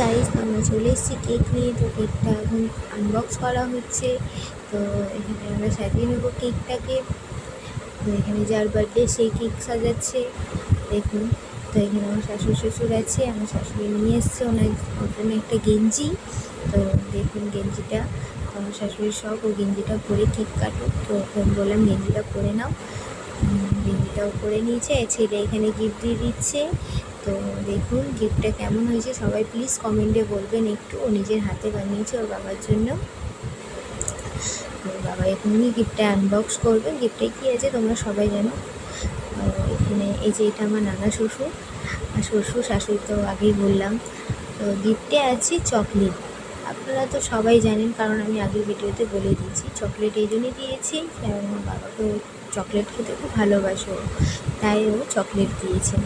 Guys, আমরা চলে এসেছি কেক নিয়ে। তো কেকটা এখন আনবক্স করা হচ্ছে। তো এখানে আমরা সাজিয়ে নেবো কেকটাকে। তো এখানে যার বার্থডে সেই কেক সাজাচ্ছে দেখুন। তো এখানে আমার শাশুড়ি শ্বশুর আছে, আমার শাশুড়ি নিয়ে এসছে ওনার জন্য একটা গেঞ্জি। তো দেখুন গেঞ্জিটা, তো আমার শাশুড়ির শখ ও গেঞ্জিটা পরে কেক কাটুক। তো ওকে বললাম গেঞ্জিটা পরে নাও। গেঞ্জিটাও পরে নিয়েছে। ছেলে এখানে গিফট দিয়ে দিচ্ছে। তো দেখুন গিফটটা কেমন হয়েছে সবাই প্লিজ কমেন্টে বলবেন একটু। ও নিজের হাতে বানিয়েছে ওর বাবার জন্য। ওর বাবা এখনই গিফটটা আনবক্স করবে। গিফটে কী আছে তোমরা সবাই জানো। এখানে এই যে এটা আমার নানা শ্বশুর আর শ্বশুর শাশুড়ি তো আগেই বললাম। তো গিফটে আছে চকলেট। আপনারা তো সবাই জানেন কারণ আমি আগের ভিডিওতে বলে দিয়েছি। চকলেট এই জন্যই দিয়েছি কারণ আমার বাবাকে চকলেট খেতে খুব ভালোবাসে, তাই ও চকলেট দিয়েছে।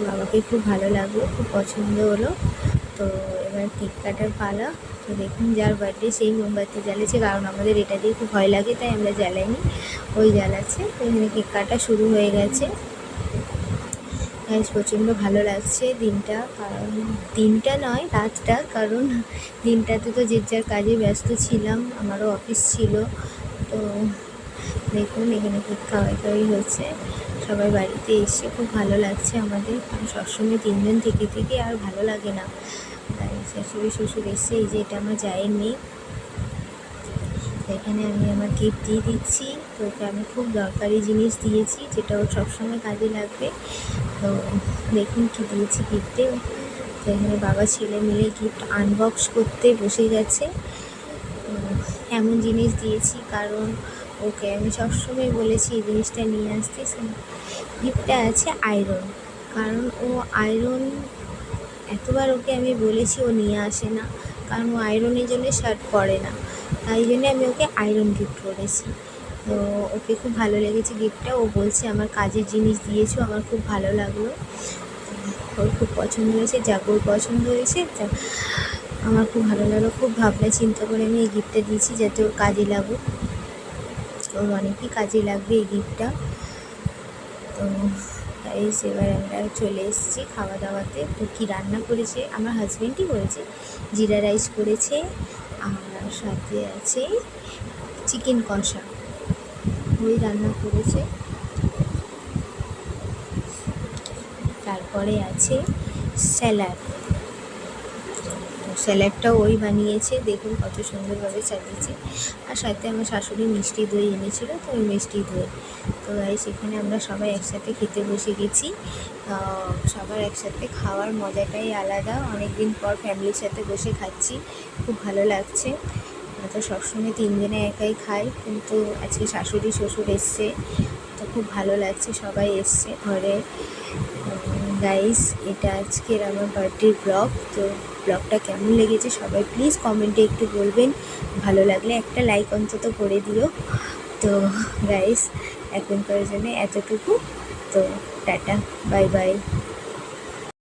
বাবাকে খুব ভালো লাগলো, খুব পছন্দ হলো। তো এবার কেক কাটার পালা। তো দেখুন যার বার্থডে সেই মোমবাতি জ্বালিয়েছে, কারণ আমাদের এটা দিয়ে খুব ভয় লাগে তাই আমরা জ্বালাইনি, ওই জ্বালাচ্ছে। তো এখানে কেক কাটা শুরু হয়ে গেছে। প্রচণ্ড ভালো লাগছে দিনটা, কারণ দিনটা নয় রাতটা, কারণ দিনটাতে তো যে যার কাজে ব্যস্ত ছিলাম, আমারও অফিস ছিল। তো দেখুন এখানে কেক খাওয়াই হচ্ছে, সবাই বাড়িতে এসে খুব ভালো লাগছে আমাদের। কারণ সবসময় তিনজন থেকে থেকে আর ভালো লাগে না, তাই শাশুড়ি শ্বশুর এসে। এই যে এটা আমার জায়ের মেয়ে। এখানে আমি আমার গিফট দিয়ে দিচ্ছি। তো ওকে আমি খুব দরকারি জিনিস দিয়েছি যেটা ওর সবসময় কাজে লাগবে। তো দেখুন কী দিয়েছি গিফটে। তো এখানে বাবা ছেলে মিলে গিফট আনবক্স করতে বসে গেছে। এমন জিনিস দিয়েছি কারণ ওকে আমি সবসময় বলেছি এই জিনিসটা নিয়ে আসতে। গিফটটা আছে আয়রন, কারণ ও আয়রন এতবার ওকে আমি বলেছি ও নিয়ে আসে না, কারণ ও আয়রনের জন্য শার্ট পরে না, তাই জন্য আমি ওকে আয়রন গিফট করেছি। তো ওকে খুব ভালো লেগেছে গিফটটা। ও বলছে আমার কাজের জিনিস দিয়েছো, আমার খুব ভালো লাগলো। ওর খুব পছন্দ হয়েছে, যাক ওর পছন্দ হয়েছে আমার খুব ভালো লাগলো। খুব ভাবনা চিন্তা করে আমি এই গিফটটা দিয়েছি যাতে ওর কাজে লাগুক, ওর অনেকই কাজে লাগবে এই গিফটটা। তো গাইস এবার আমরা চলে এসেছি খাওয়া দাওয়াতে। তো কী রান্না করেছে আমার হাজব্যান্ডই করেছে, জিরা রাইস করেছে আর সাথে আছে চিকেন কষা, ওই রান্না করেছে। তারপরে আছে স্যালাড, স্যালাডটাও ওই বানিয়েছে। দেখুন কত সুন্দরভাবে সাজিয়েছে। আর সাথে আমার শাশুড়ি মিষ্টি দই এনেছিল, তো ওই মিষ্টি দই। তো গাইস এখানে আমরা সবাই একসাথে খেতে বসে গেছি। সবার একসাথে খাওয়ার মজাটাই আলাদা। অনেক দিন পর ফ্যামিলির সাথে বসে খাচ্ছি, খুব ভালো লাগছে। তো সবসময় তিনজনে একাই খাই, কিন্তু আজকে শাশুড়ি শ্বশুর এসছে, তো খুব ভালো লাগছে সবাই এসছে ঘরে। গাইস এটা আজকের আমার বার্থডে ব্লগ। তো ব্লগটা কেমন লেগেছে সবাই প্লিজ কমেন্টে একটু বলবেন। ভালো লাগলে একটা লাইক অন্তত করে দিও। তো গাইস এখনকার জন্য এতটুকু। তো টাটা, বাই বাই।